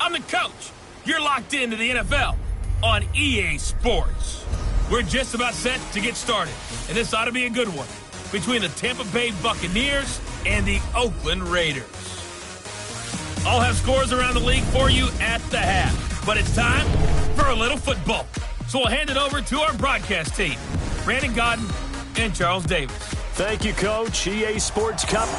I'm the coach. You're locked into the NFL on EA Sports. We're just about set to get started, and this ought to be a good one between the Tampa Bay Buccaneers and the Oakland Raiders. I'll have scores around the league for you at the half, but it's time for a little football. So we'll hand it over to our broadcast team, Brandon Godden and Charles Davis. Thank you, Coach. EA Sports Cup.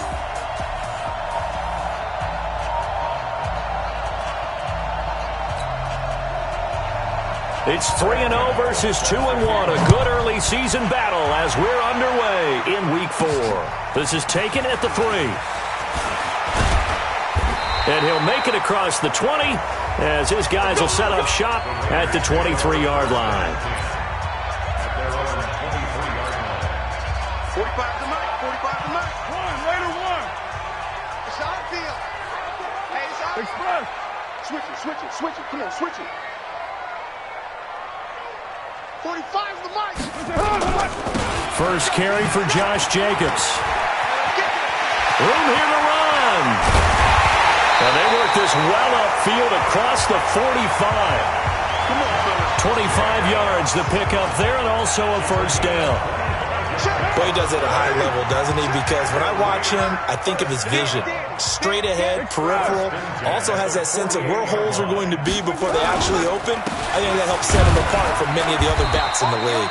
It's 3-0 versus 2-1. A good early season battle as we're underway in Week 4. This is taken at the 3. And he'll make it across the 20 as his guys will set up shop at the 23-yard line. 45 to Mike. 45 to Mike. Raider one. It's out of field. Hey, it's out. Express. Switch it. Come on, switch it. 45 to Mike. First carry for Josh Jacobs. Room here to run. And they work this well upfield across the 45. 25 yards the pickup there, and also a first down. Well, he does it at a high level, doesn't he? Because when I watch him, I think of his vision. Straight ahead, peripheral. Also has that sense of where holes are going to be before they actually open. I think that helps set him apart from many of the other backs in the league.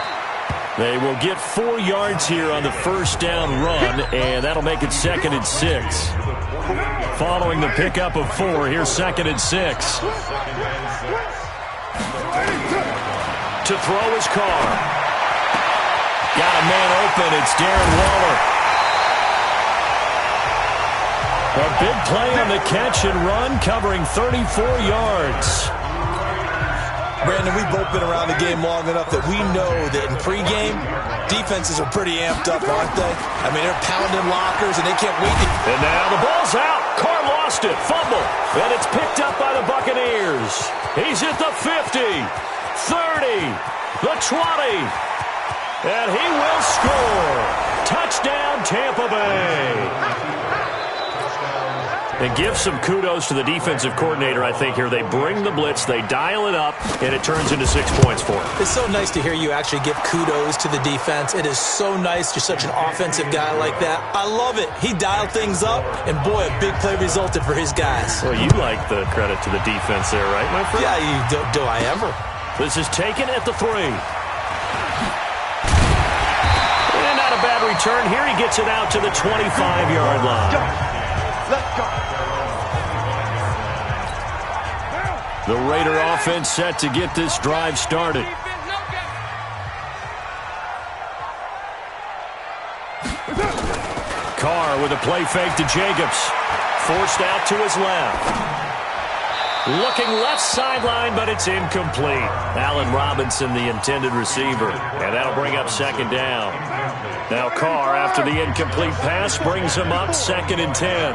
They will get 4 yards here on the first down run, and that'll make it 2nd and 6. Following the pickup of 4, here's 2nd and 6. To throw his Carr. Got a man open. It's Darren Waller. A big play on the catch and run, covering 34 yards. Brandon, we've both been around the game long enough that we know that in pregame, defenses are pretty amped up, aren't they? I mean, they're pounding lockers, and they can't wait to... And now the ball's out. Carr lost it. Fumble. And it's picked up by the Buccaneers. He's at the 50, 30, the 20. And he will score. Touchdown, Tampa Bay. And give some kudos to the defensive coordinator, I think, here. They bring the blitz, they dial it up, and it turns into 6 points for him. It's so nice to hear you actually give kudos to the defense. It is so nice. You're such an offensive guy like that. I love it. He dialed things up, and boy, a big play resulted for his guys. Well, you like the credit to the defense there, right, my friend? Yeah, you do I ever. This is taken at the 3. And not a bad return. Here he gets it out to the 25-yard line. Let's go. The Raider offense set to get this drive started. Carr with a play fake to Jacobs. Forced out to his left. Looking left sideline, but it's incomplete. Allen Robinson, the intended receiver. And that'll bring up 2nd down. Now Carr, after the incomplete pass, brings him up 2nd and 10.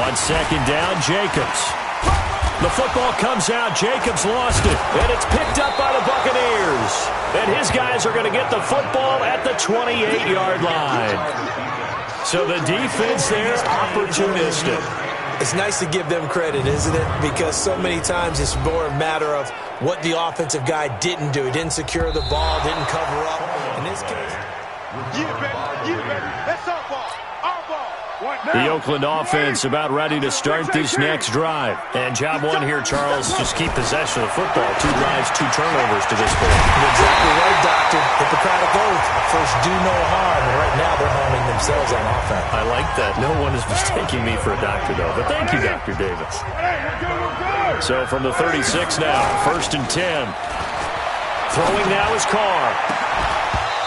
On 2nd down, Jacobs. The football comes out. Jacobs lost it. And it's picked up by the Buccaneers. And his guys are going to get the football at the 28-yard line. So the defense there, opportunistic. It's nice to give them credit, isn't it? Because so many times it's more a matter of what the offensive guy didn't do. He didn't secure the ball, didn't cover up. In this case... Yeah, baby. That's our ball. Our ball. The Oakland offense about ready to start this next drive. And job one here, Charles, just keep possession of the football. 2 drives, 2 turnovers to this point. You're exactly right, Doctor. Hippocratic oath. First, do no harm. And right now, they're harming themselves on offense. I like that. No one is mistaking me for a doctor, though. But thank you, Dr. Davis. So from the 36 now, 1st and 10. Throwing now is Carr.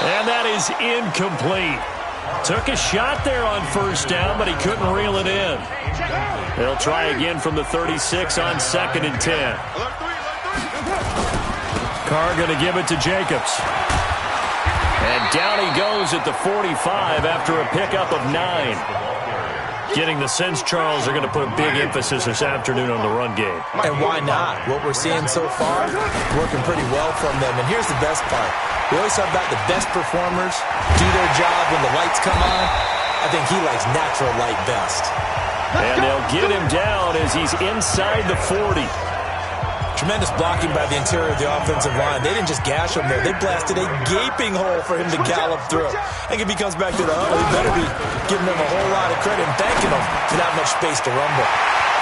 And that is incomplete. Took a shot there on 1st down, but he couldn't reel it in. They'll try again from the 36 on 2nd and 10. Carr going to give it to Jacobs. And down he goes at the 45 after a pickup of 9. Getting the sense, Charles, are going to put a big emphasis this afternoon on the run game. And why not? What we're seeing so far, working pretty well from them. And here's the best part. We always talk about the best performers do their job when the lights come on. I think he likes natural light best. And they'll get him down as he's inside the 40. Tremendous blocking by the interior of the offensive line. They didn't just gash him there. They blasted a gaping hole for him to gallop through. I think if he comes back to the huddle, he better be giving them a whole lot of credit and thanking them for that much space to rumble.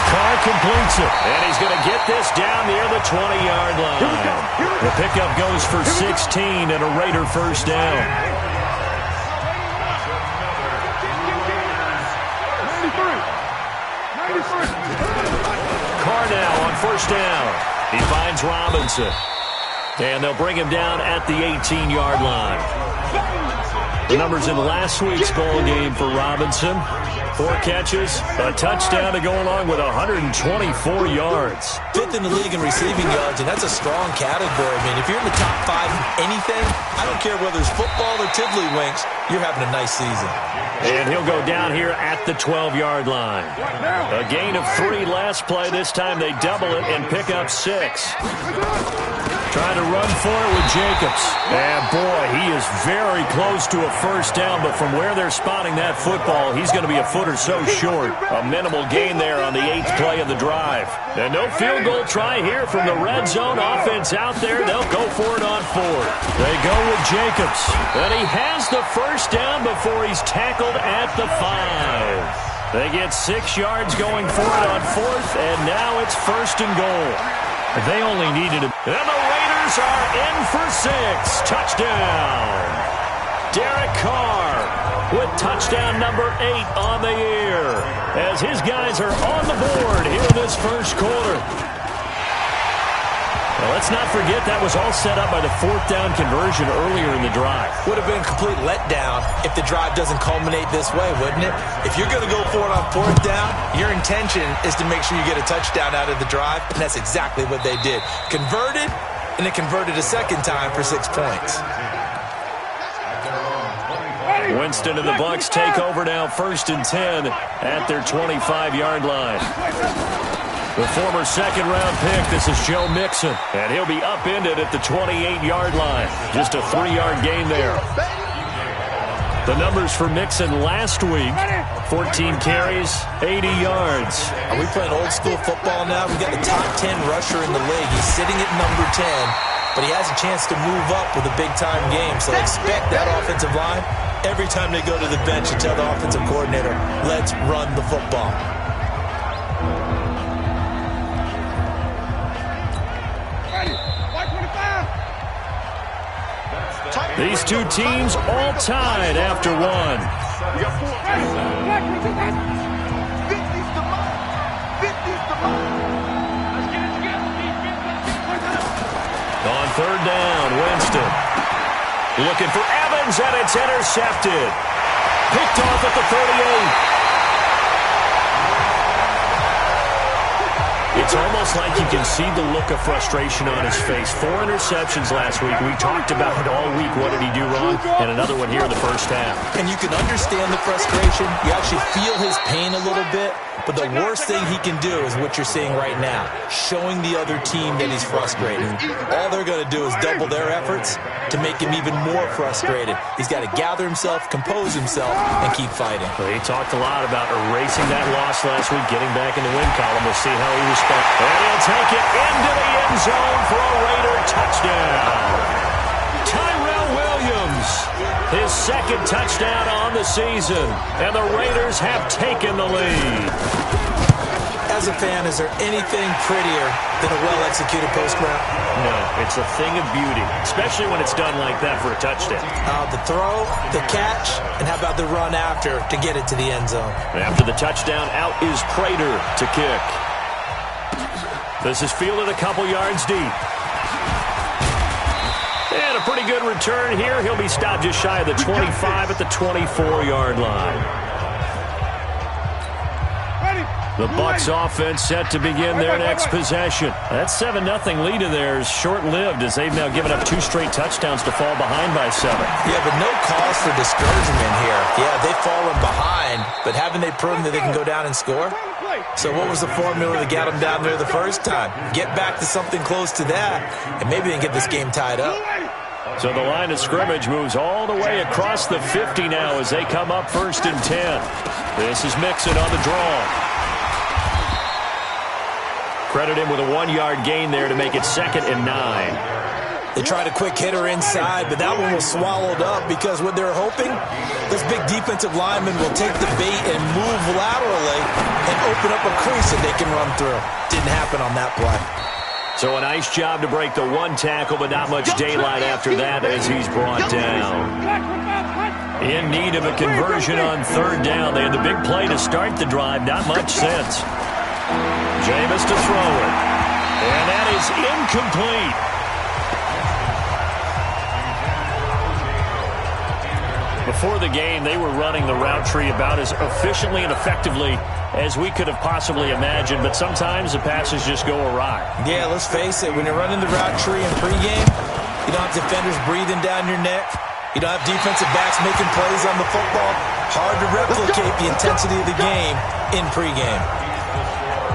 Carr completes it, and he's going to get this down near the 20-yard line. The pickup goes for 16 and a Raider first down. Carr now on first down. He finds Robinson. And they'll bring him down at the 18-yard line. The numbers in last week's ball game for Robinson: 4 catches, a touchdown to go along with 124 yards. 5th in the league in receiving yards, and that's a strong category. I mean, if you're in the top 5 in anything, I don't care whether it's football or tiddlywinks, you're having a nice season. And he'll go down here at the 12-yard line. A gain of 3 last play. This time they double it and pick up 6. Trying to run for it with Jacobs. And, boy, he is very close to a first down, but from where they're spotting that football, he's going to be a foot or so short. A minimal gain there on the 8th play of the drive. And no field goal try here from the red zone offense out there. They'll go for it on 4th. They go with Jacobs. And he has the first down before he's tackled at the 5. They get 6 yards going for it on 4th, and now it's 1st and goal. They only needed it. And the Raiders are in for 6. Touchdown. Derek Carr with touchdown number 8 on the year as his guys are on the board here in this first quarter. Now, let's not forget that was all set up by the 4th down conversion earlier in the drive. Would have been a complete letdown if the drive doesn't culminate this way, wouldn't it? If you're going to go for it on 4th down, your intention is to make sure you get a touchdown out of the drive, and that's exactly what they did. Converted, and they converted a second time for 6 points. Winston and the Bucs take over now, 1st and 10 at their 25-yard line. The former second-round pick, this is Joe Mixon, and he'll be upended at the 28-yard line. Just a 3-yard gain there. The numbers for Mixon last week: 14 carries, 80 yards. Are we playing old-school football now? We've got the top 10 rusher in the league. He's sitting at number 10, but he has a chance to move up with a big-time game. So expect that offensive line, every time they go to the bench, to tell the offensive coordinator, let's run the football. These two teams all tied after 1. On 3rd down, Winston looking for Evans, and it's intercepted. Picked off at the 38. It's almost like you can see the look of frustration on his face. 4 interceptions last week. We talked about it all week. What did he do wrong? And another one here in the first half. And you can understand the frustration. You actually feel his pain a little bit. But the worst thing he can do is what you're seeing right now, showing the other team that he's frustrated. All they're going to do is double their efforts to make him even more frustrated. He's got to gather himself, compose himself, and keep fighting. Well, he talked a lot about erasing that loss last week, getting back in the win column. We'll see how he responds. And he'll take it into the end zone for a Raider touchdown. Tyrell Williams, his 2nd touchdown on the season, and the Raiders have taken the lead. As a fan, is there anything prettier than a well-executed post route? No, it's a thing of beauty, especially when it's done like that for a touchdown. The throw, the catch, and how about the run after to get it to the end zone? After the touchdown, out is Prater to kick. This is fielded a couple yards deep. And a pretty good return here. He'll be stopped just shy of the 25 at the 24-yard line. The Bucs offense set to begin their next possession. That 7-0 lead of theirs short-lived as they've now given up 2 straight touchdowns to fall behind by 7. Yeah, but no cause for discouragement here. Yeah, they've fallen behind, but haven't they proven that they can go down and score? So what was the formula that got them down there the first time? Get back to something close to that, and maybe they can get this game tied up. So the line of scrimmage moves all the way across the 50 now as they come up 1st and 10. This is Mixon on the draw. Credit him with a 1-yard gain there to make it 2nd and 9. They tried a quick hitter inside, but that one was swallowed up because what they're hoping, this big defensive lineman will take the bait and move laterally and open up a crease that they can run through. Didn't happen on that play. So a nice job to break the 1 tackle, but not much daylight after that as he's brought down. In need of a conversion on 3rd down. They had the big play to start the drive. Not much sense. Jameis to throw it. And that is incomplete. Before the game, they were running the route tree about as efficiently and effectively as we could have possibly imagined, but sometimes the passes just go awry. Yeah, let's face it, when you're running the route tree in pregame, you don't have defenders breathing down your neck. You don't have defensive backs making plays on the football. Hard to replicate the intensity of the game in pregame.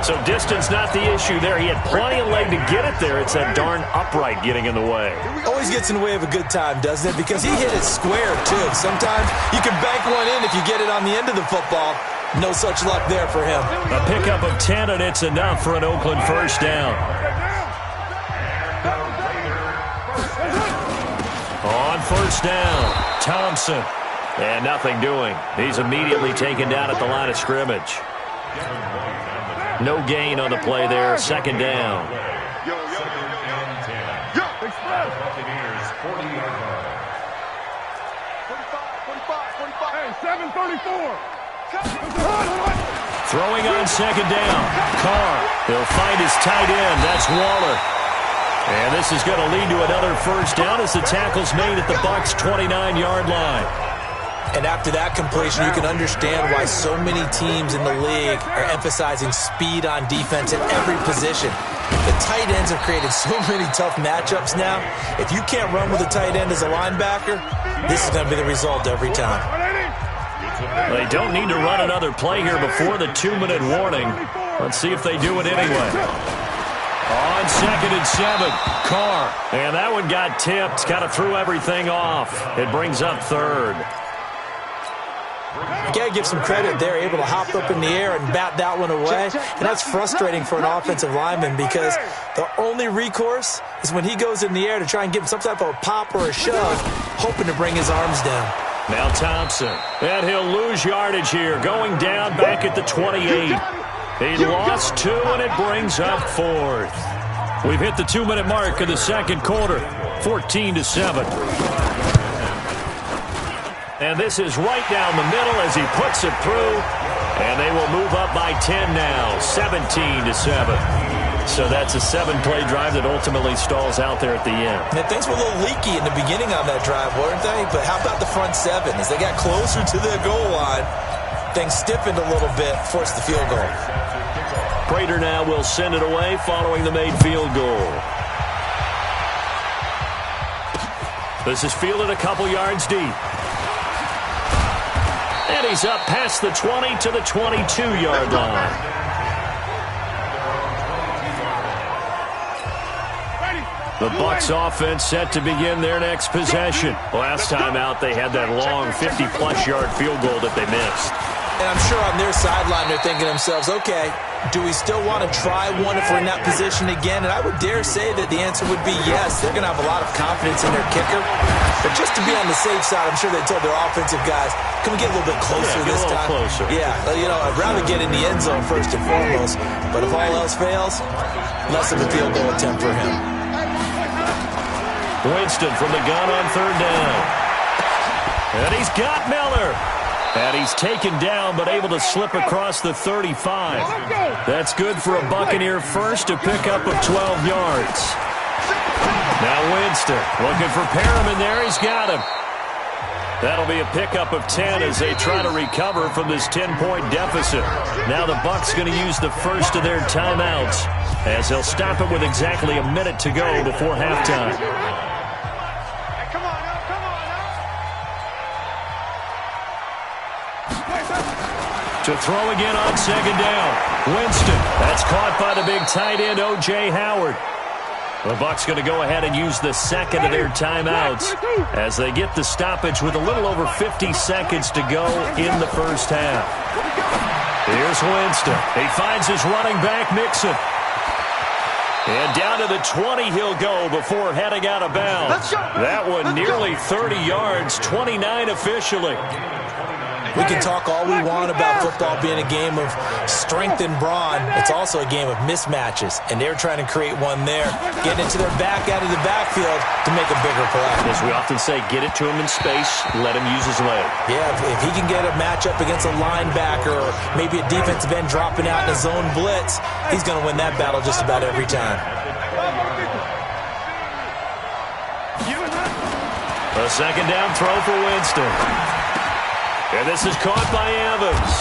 So distance not the issue there. He had plenty of leg to get it there. It's that darn upright getting in the way. Always gets in the way of a good time, doesn't it? Because he hit it square, too. Sometimes you can bank one in if you get it on the end of the football. No such luck there for him. A pickup of 10, and it's enough for an Oakland 1st down. On 1st down, Thompson. And nothing doing. He's immediately taken down at the line of scrimmage. No gain on the play there. 2nd down. Throwing on 2nd down. Carr. He'll find his tight end. That's Waller. And this is going to lead to another 1st down as the tackle's made at the Bucs' 29-yard line. And after that completion, you can understand why so many teams in the league are emphasizing speed on defense at every position. The tight ends have created so many tough matchups now. If you can't run with a tight end as a linebacker, this is going to be the result every time. They don't need to run another play here before the 2-minute warning. Let's see if they do it anyway. On 2nd and 7, Carr. And that one got tipped. Kind of threw everything off. It brings up 3rd. You got to give some credit. They're able to hop up in the air and bat that one away. And that's frustrating for an offensive lineman because the only recourse is when he goes in the air to try and give him some type of a pop or a shove, hoping to bring his arms down. Now Thompson. And he'll lose yardage here. Going down back at the 28. He lost 2, and it brings up 4th. We've hit the 2-minute mark of the 2nd quarter. 14-7. And this is right down the middle as he puts it through. And they will move up by 10 now, 17-7. So that's a 7-play drive that ultimately stalls out there at the end. And things were a little leaky in the beginning on that drive, weren't they? But how about the front 7? As they got closer to the goal line, things stiffened a little bit, forced the field goal. Prater now will send it away following the made field goal. This is fielded a couple yards deep. And he's up past the 20 to the 22-yard line. The Bucs offense set to begin their next possession. Last time out, they had that long 50-plus yard field goal that they missed. And I'm sure on their sideline, they're thinking to themselves, okay, do we still want to try one if we're in that position again? And I would dare say that the answer would be yes. They're going to have a lot of confidence in their kicker. But just to be on the safe side, I'm sure they told their offensive guys, can we get a little bit closer this time? Closer. Yeah, you know, I'd rather get in the end zone first and foremost. But if all else fails, less of a field goal attempt for him. Winston from the gun on 3rd down. And he's got Miller. And he's taken down, but able to slip across the 35. That's good for a Buccaneer first, a pickup of 12 yards. Now Winston looking for Perriman there. He's got him. That'll be a pickup of 10 as they try to recover from this 10-point deficit. Now the Bucs going to use the first of their timeouts as they'll stop it with exactly a minute to go before halftime. To throw again on 2nd down. Winston. That's caught by the big tight end, O.J. Howard. The Bucs going to go ahead and use the second of their timeouts as they get the stoppage with a little over 50 seconds to go in the first half. Here's Winston. He finds his running back, Mixon. And down to the 20 he'll go before heading out of bounds. That one nearly 30 yards, 29 officially. We can talk all we want about football being a game of strength and brawn. It's also a game of mismatches, and they're trying to create one there, getting it to their back out of the backfield to make a bigger play. As we often say, get it to him in space, let him use his leg. Yeah, if he can get a matchup against a linebacker or maybe a defensive end dropping out in a zone blitz, he's going to win that battle just about every time. A second down throw for Winston. And this is caught by Evans.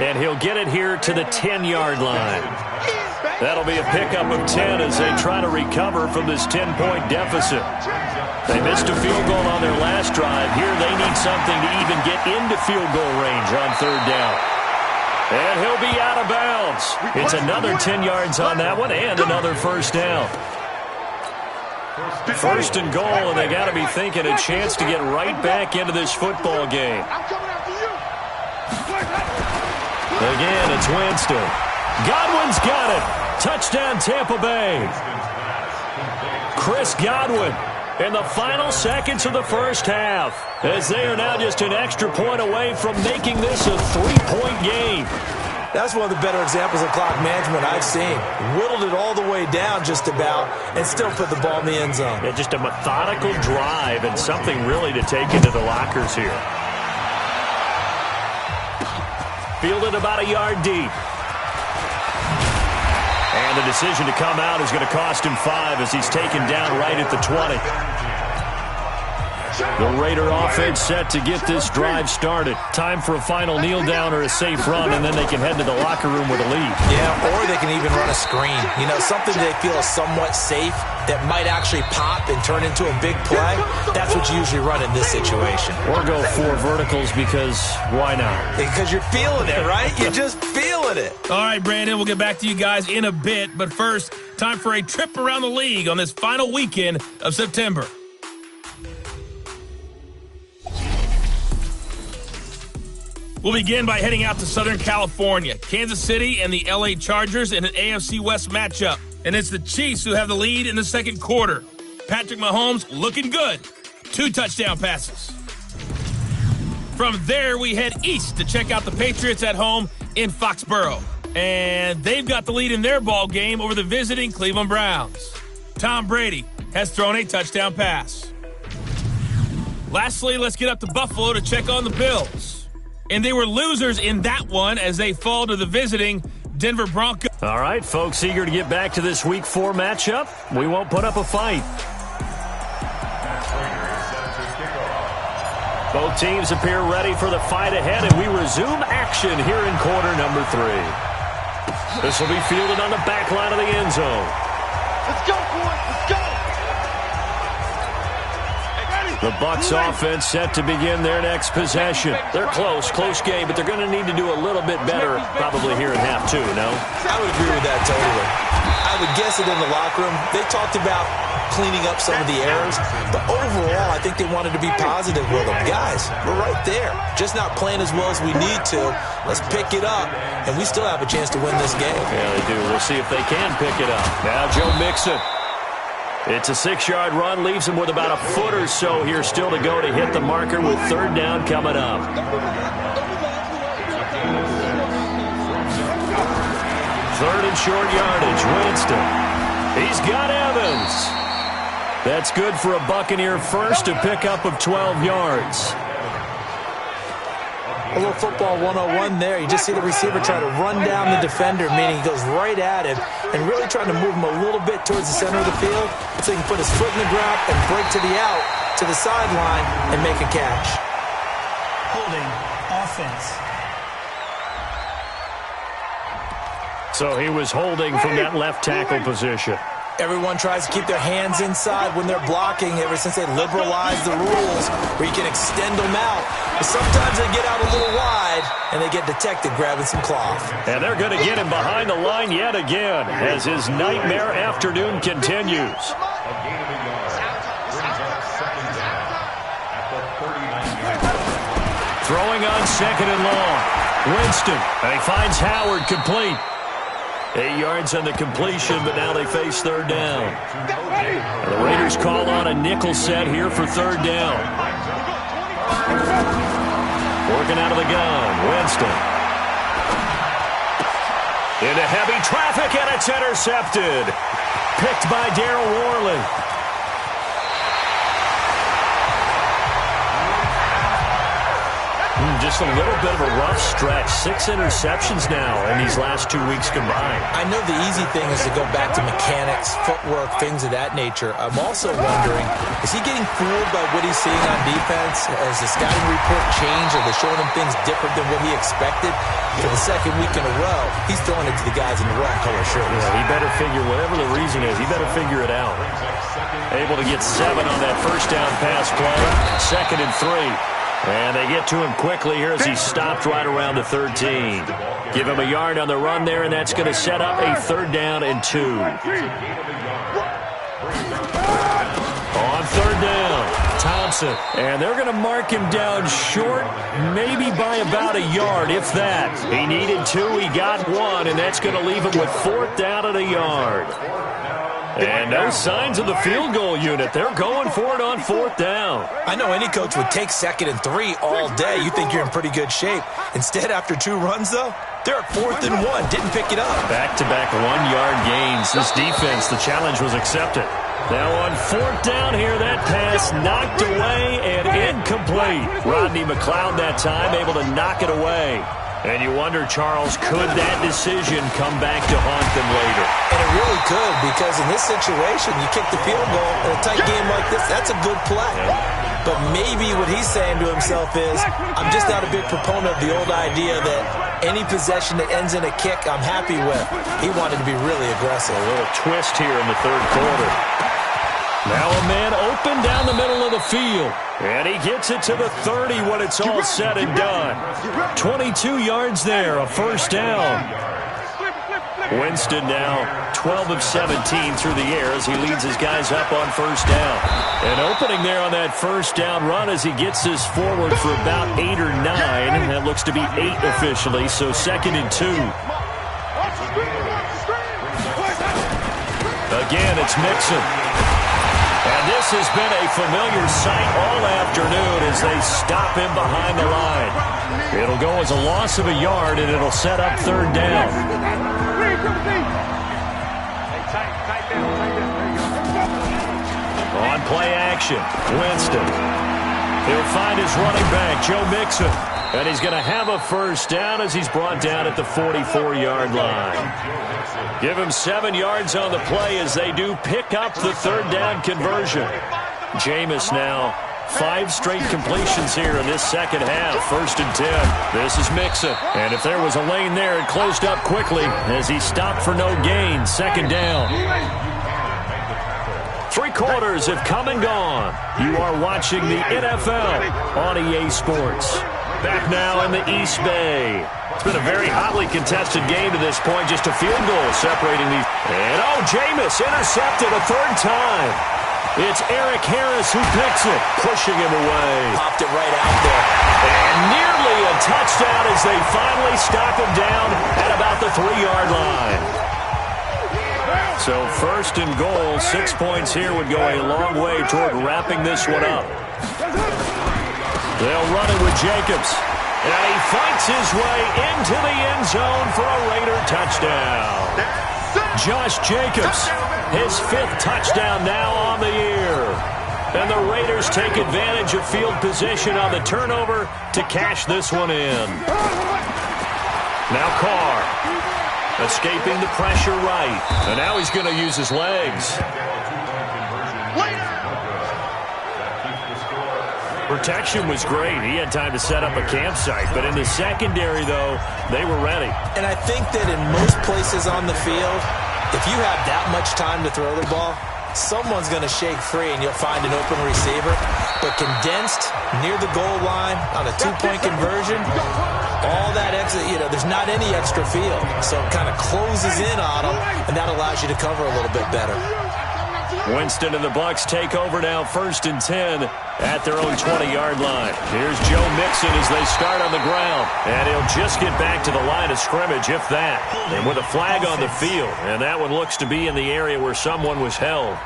And he'll get it here to the 10-yard line. That'll be a pickup of 10 as they try to recover from this 10-point deficit. They missed a field goal on their last drive. Here they need something to even get into field goal range on third down. And he'll be out of bounds. It's another 10 yards on that one and another first down. First and goal, and they got to be thinking a chance to get right back into this football game. Again, it's Winston. Godwin's got it. Touchdown, Tampa Bay. Chris Godwin in the final seconds of the first half, as they are now just an extra point away from making this a 3-point game. That's one of the better examples of clock management I've seen. Whittled it all the way down just about and still put the ball in the end zone. Yeah, just a methodical drive and something really to take into the lockers here. Fielded about a yard deep. And the decision to come out is going to cost him 5 as he's taken down right at the 20. The Raider offense set to get this drive started. Time for a final kneel down or a safe run, and then they can head to the locker room with a lead. Yeah, or they can even run a screen. You know, something they feel is somewhat safe that might actually pop and turn into a big play. That's what you usually run in this situation. Or go 4 verticals because why not? Because you're feeling it, right? You're just feeling it. All right, Brandon, we'll get back to you guys in a bit. But first, time for a trip around the league on this final weekend of September. We'll begin by heading out to Southern California. Kansas City and the LA Chargers in an AFC West matchup. And it's the Chiefs who have the lead in the second quarter. Patrick Mahomes looking good. 2 touchdown passes. From there, we head east to check out the Patriots at home in Foxborough. And they've got the lead in their ball game over the visiting Cleveland Browns. Tom Brady has thrown a touchdown pass. Lastly, let's get up to Buffalo to check on the Bills. And they were losers in that one as they fall to the visiting Denver Broncos. All right, folks, eager to get back to this Week 4 matchup. We won't put up a fight. Both teams appear ready for the fight ahead, and we resume action here in quarter number 3. This will be fielded on the back line of the end zone. Let's go, boys. Let's go. The Bucs offense set to begin their next possession. They're close game, but they're going to need to do a little bit better probably here in half 2, no? I would agree with that totally. I would guess it in the locker room. They talked about cleaning up some of the errors, but overall, I think they wanted to be positive with them. Guys, we're right there. Just not playing as well as we need to. Let's pick it up, and we still have a chance to win this game. Yeah, they do. We'll see if they can pick it up. Now Joe Mixon. It's a 6-yard run, leaves him with about a foot or so here still to go to hit the marker with third down coming up. Third and short yardage, Winston. He's got Evans. That's good for a Buccaneer first, a pickup of 12 yards. A little football 101 there. You just see the receiver try to run down the defender, meaning he goes right at him and really trying to move him a little bit towards the center of the field so he can put his foot in the ground and break to the out, to the sideline, and make a catch. Holding offense. So he was holding from that left tackle position. Everyone tries to keep their hands inside when they're blocking ever since they liberalized the rules where you can extend them out. But sometimes they get out a little wide and they get detected grabbing some cloth. And they're going to get him behind the line yet again as his nightmare afternoon continues. Throwing on second and long. Winston, and he finds Howard complete. 8 yards on the completion, but now they face third down. And the Raiders call on a nickel set here for third down. Working out of the gun, Winston. Into heavy traffic, and it's intercepted. Picked by Darryl Worley. Just a little bit of a rough stretch. 6 interceptions now in these last 2 weeks combined. I know the easy thing is to go back to mechanics, footwork, things of that nature. I'm also wondering, is he getting fooled by what he's seeing on defense? Has the scouting report changed? Are they showing him things different than what he expected? For the second week in a row, he's throwing it to the guys in the wrong color shirts. Yeah, he better figure, whatever the reason is, he better figure it out. Able to get 7 on that first down pass play. 2nd and 3. And they get to him quickly here as he stopped right around the 13. Give him a yard on the run there, and that's going to set up a 3rd down and 2. On 3rd down, Thompson. And they're going to mark him down short, maybe by about a yard, if that. He needed 2, he got 1, and that's going to leave him with 4th down and a yard. And no signs of the field goal unit. They're going for it on 4th down. I know any coach would take 2nd and 3 all day. You think you're in pretty good shape. Instead, after 2 runs, though, they're at 4th and 1. Didn't pick it up. Back-to-back 1-yard gains. This defense, the challenge was accepted. Now on 4th down here, that pass knocked away and incomplete. Rodney McLeod that time able to knock it away. And you wonder, Charles, could that decision come back to haunt them later? And it really could, because in this situation, you kick the field goal in a tight game like this, that's a good play. Yeah. But maybe what he's saying to himself is, I'm just not a big proponent of the old idea that any possession that ends in a kick I'm happy with. He wanted to be really aggressive. A little twist here in the 3rd quarter. Now a man open down the middle of the field. And he gets it to the 30 when it's all said and done. 22 yards there, a 1st down. Winston now 12 of 17 through the air as he leads his guys up on 1st down. And opening there on that 1st down run as he gets this forward for about 8 or 9. That looks to be 8 officially, so 2nd and 2. Again, it's Mixon. And this has been a familiar sight all afternoon as they stop him behind the line. It'll go as a loss of a yard, and it'll set up 3rd down. On play action, Winston. He'll find his running back, Joe Mixon. And he's going to have a 1st down as he's brought down at the 44-yard line. Give him 7 yards on the play as they do pick up the 3rd down conversion. Jameis now 5 straight completions here in this 2nd half. 1st and 10. This is Mixon. And if there was a lane there, it closed up quickly as he stopped for no gain. 2nd down. 3 quarters have come and gone. You are watching the NFL on EA Sports. Back now in the East Bay. It's been a very hotly contested game to this point. Just a field goal separating these. And, Jameis intercepted a 3rd time. It's Eric Harris who picks it, pushing him away. Popped it right out there. And nearly a touchdown as they finally stop him down at about the 3-yard line. So 1st and goal, 6 points here would go a long way toward wrapping this one up. They'll run it with Jacobs. And he fights his way into the end zone for a Raider touchdown. Josh Jacobs, his 5th touchdown now on the year. And the Raiders take advantage of field position on the turnover to cash this one in. Now Carr, escaping the pressure right. And now he's going to use his legs. Protection was great. He had time to set up a campsite. But in the secondary, though, they were ready. And I think that in most places on the field, if you have that much time to throw the ball, someone's going to shake free and you'll find an open receiver. But condensed near the goal line on a 2-point conversion, all that extra, there's not any extra field. So it kind of closes in on them, and that allows you to cover a little bit better. Winston and the Bucs take over now, 1st and 10 at their own 20-yard line. Here's Joe Mixon as they start on the ground. And he'll just get back to the line of scrimmage, if that. And with a flag on the field. And that one looks to be in the area where someone was held.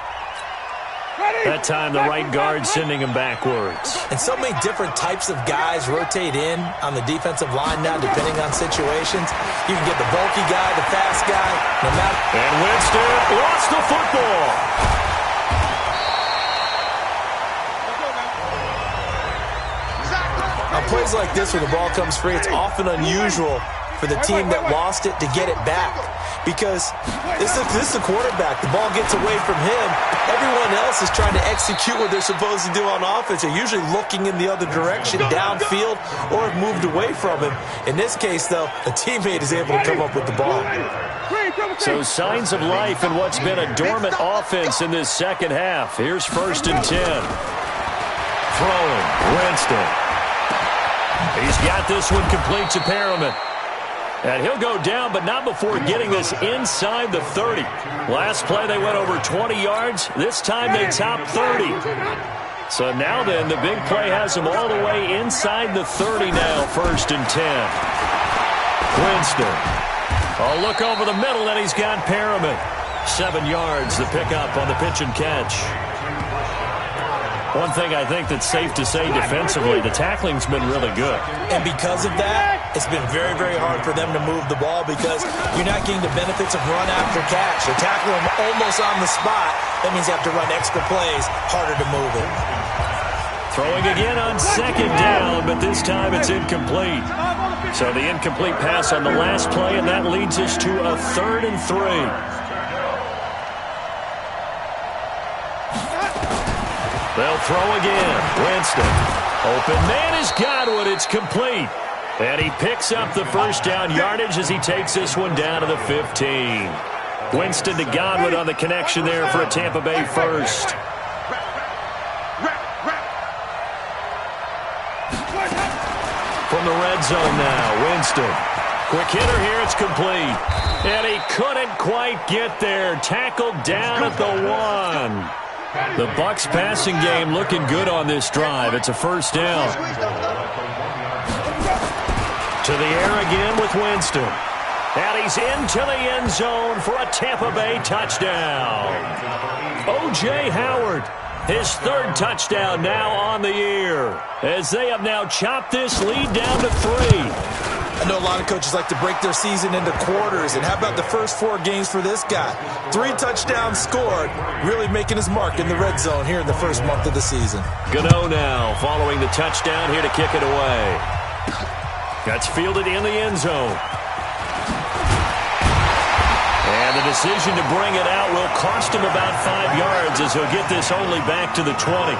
That time the right guard sending him backwards. And so many different types of guys rotate in on the defensive line now, depending on situations. You can get the bulky guy, the fast guy. And Winston lost the football. On plays like this where the ball comes free, it's often unusual for the team that lost it to get it back. Because this is the quarterback. The ball gets away from him. Everyone else is trying to execute what they're supposed to do on offense. They're usually looking in the other direction, downfield, or have moved away from him. In this case, though, a teammate is able to come up with the ball. So signs of life in what's been a dormant offense in this second half. Here's 1st and 10. Throwing, Winston. He's got this one complete to Perriman. And he'll go down, but not before getting this inside the 30. Last play, they went over 20 yards. This time, they topped 30. So now then, the big play has them all the way inside the 30 now, 1st and 10. Winston. A look over the middle, and he's got Perriman. 7 yards, the pickup on the pitch and catch. One thing I think that's safe to say defensively, the tackling's been really good. And because of that, it's been very, very hard for them to move the ball because you're not getting the benefits of run after catch. They're tackling them almost on the spot. That means you have to run extra plays, harder to move it. Throwing again on 2nd down, but this time it's incomplete. So the incomplete pass on the last play, and that leads us to a 3rd and 3. They'll throw again. Winston. Open man is Godwin. It's complete. And he picks up the 1st down yardage as he takes this one down to the 15. Winston to Godwin on the connection there for a Tampa Bay 1st. From the red zone now, Winston. Quick hitter here, it's complete. And he couldn't quite get there. Tackled down at the 1. The Bucs passing game looking good on this drive. It's a 1st down. To the air again with Winston. And he's into the end zone for a Tampa Bay touchdown. O.J. Howard, his 3rd touchdown now on the year, as they have now chopped this lead down to 3. I know a lot of coaches like to break their season into quarters. And how about the first 4 games for this guy? 3 touchdowns scored, really making his mark in the red zone here in the first month of the season. Gano now following the touchdown here to kick it away. That's fielded in the end zone. And the decision to bring it out will cost him about 5 yards as he'll get this only back to the 20.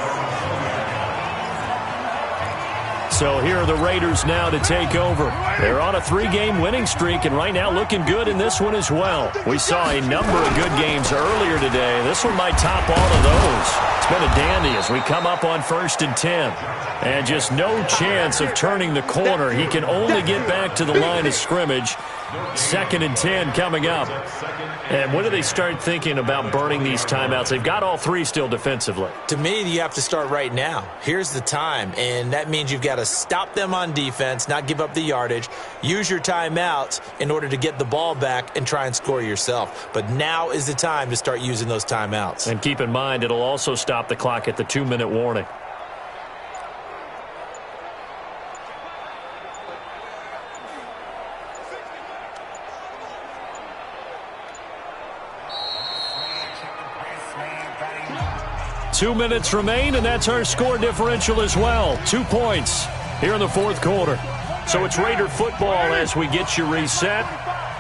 So here are the Raiders now to take over. They're on a 3-game winning streak, and right now looking good in this one as well. We saw a number of good games earlier today. This one might top all of those. It's been a dandy as we come up on 1st and 10. And just no chance of turning the corner. He can only get back to the line of scrimmage. 2nd and 10 coming up. And when do they start thinking about burning these timeouts? They've got all 3 still defensively. To me, you have to start right now. Here's the time, and that means you've got to stop them on defense, not give up the yardage, use your timeouts in order to get the ball back and try and score yourself. But now is the time to start using those timeouts. And keep in mind, it'll also stop the clock at the 2-minute warning. Two minutes remain, and that's our score differential as well. 2 points here in the 4th quarter. So it's Raider football as we get you reset.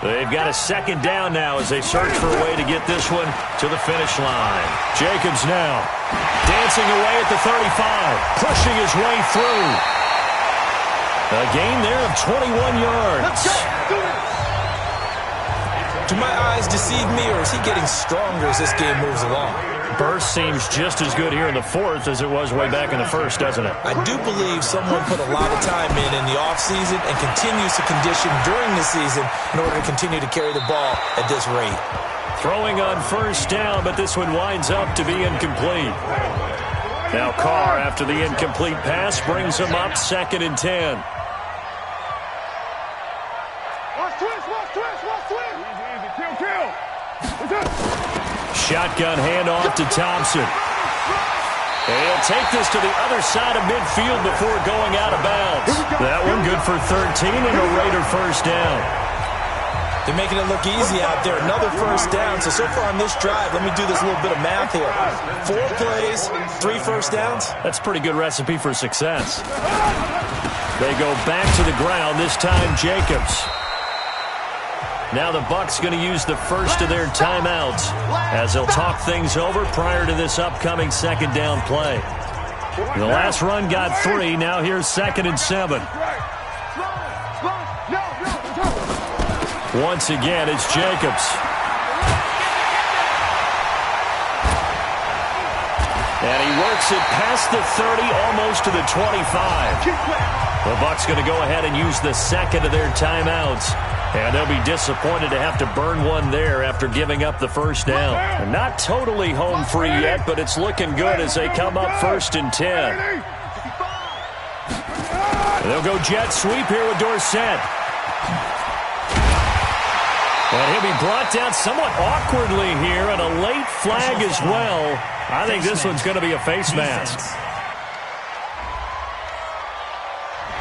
They've got a 2nd down now as they search for a way to get this one to the finish line. Jacobs now dancing away at the 35, pushing his way through. A gain there of 21 yards. Do my eyes deceive me, or is he getting stronger as this game moves along? Burst seems just as good here in the 4th as it was way back in the 1st, doesn't it? I do believe someone put a lot of time in the offseason and continues to condition during the season in order to continue to carry the ball at this rate. Throwing on first down, but this one winds up to be incomplete. Now Carr, after the incomplete pass, brings him up 2nd and 10. Watch twist. Easy. Kill. Shotgun handoff to Thompson. And he'll take this to the other side of midfield before going out of bounds. That one good for 13 and a Raider first down. They're making it look easy out there. Another first down. So far on this drive, let me do this little bit of math here. 4 plays, 3 first downs. That's a pretty good recipe for success. They go back to the ground, this time Jacobs. Now the Bucs going to use the first of their timeouts as they'll talk things over prior to this upcoming 2nd down play. The last run got 3. Now here's 2nd and 7. Once again, it's Jacobs. And he works it past the 30, almost to the 25. The Bucs going to go ahead and use the 2nd of their timeouts. And they'll be disappointed to have to burn one there after giving up the first down. And not totally home free yet, but it's looking good as they come up 1st and 10. And they'll go jet sweep here with Dorsett. And he'll be brought down somewhat awkwardly here, and a late flag as well. I think this one's going to be a face mask.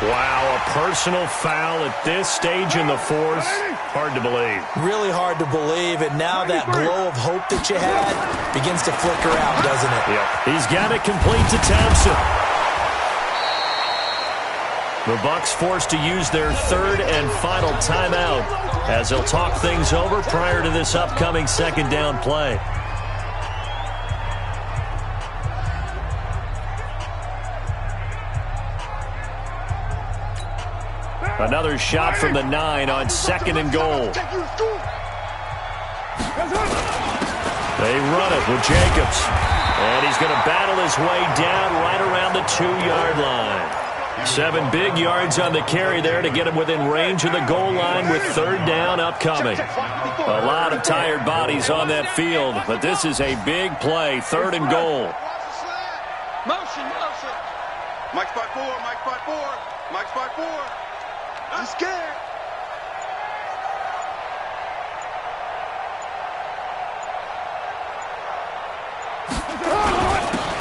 Wow, a personal foul at this stage in the 4th. Hard to believe. Really hard to believe, and now that glow of hope that you had begins to flicker out, doesn't it? Yep. He's got it complete to Thompson. The Bucs forced to use their 3rd and final timeout as they'll talk things over prior to this upcoming 2nd down play. Another shot from the 9 on 2nd and goal. They run it with Jacobs. And he's going to battle his way down right around the 2-yard line. 7 big yards on the carry there to get him within range of the goal line with 3rd down upcoming. A lot of tired bodies on that field, but this is a big play, 3rd and goal. Motion. Mike spot 4. I'm scared.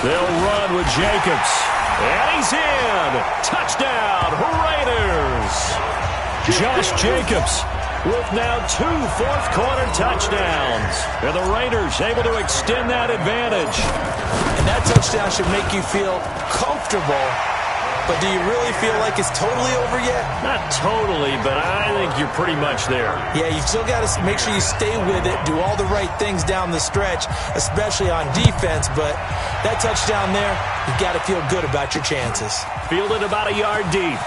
They'll run with Jacobs. And he's in. Touchdown, Raiders. Josh Jacobs with now 2 fourth-quarter touchdowns. And the Raiders able to extend that advantage. And that touchdown should make you feel comfortable. But do you really feel like it's totally over yet? Not totally, but I think you're pretty much there. Yeah, you still got to make sure you stay with it, do all the right things down the stretch, especially on defense. But that touchdown there, you got to feel good about your chances. Fielded about a yard deep.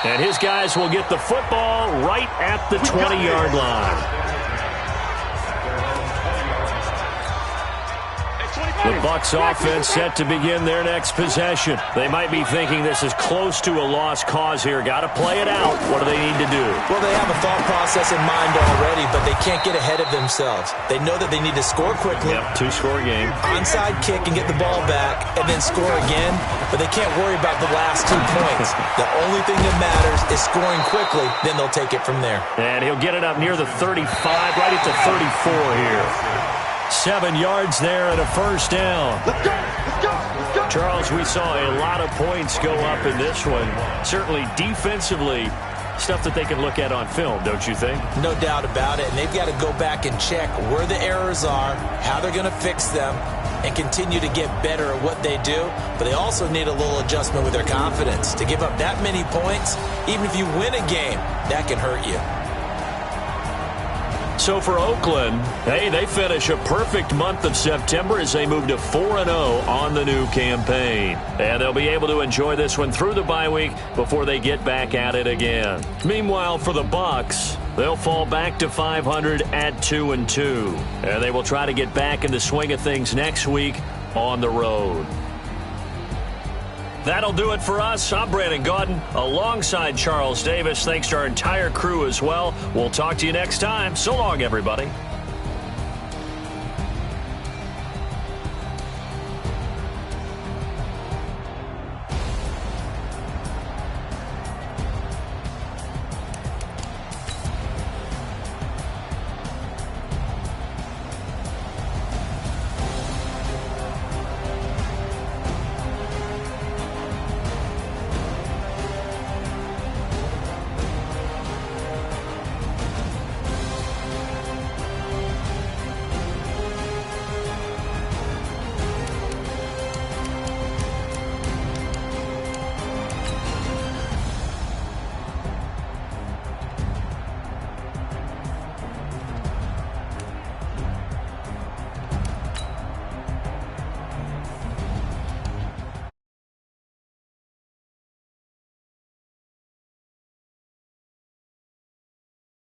And his guys will get the football right at the 20-yard line. The Bucs offense set to begin their next possession. They might be thinking this is close to a lost cause here. Got to play it out. What do they need to do? Well, they have a thought process in mind already, but they can't get ahead of themselves. They know that they need to score quickly. Yep, 2-score game. Onside kick and get the ball back, and then score again. But they can't worry about the last 2 points. The only thing that matters is scoring quickly. Then they'll take it from there. And he'll get it up near the 35, right at the 34 here. 7 yards there and a first down. Let's go. Charles, we saw a lot of points go up in this one. Certainly defensively, stuff that they can look at on film, don't you think? No doubt about it. And they've got to go back and check where the errors are, how they're going to fix them, and continue to get better at what they do. But they also need a little adjustment with their confidence. To give up that many points, even if you win a game, that can hurt you. So for Oakland, hey, they finish a perfect month of September as they move to 4-0 on the new campaign. And they'll be able to enjoy this one through the bye week before they get back at it again. Meanwhile, for the Bucs, they'll fall back to 500 at 2-2. And they will try to get back in the swing of things next week on the road. That'll do it for us. I'm Brandon Gaudin alongside Charles Davis. Thanks to our entire crew as well. We'll talk to you next time. So long, everybody.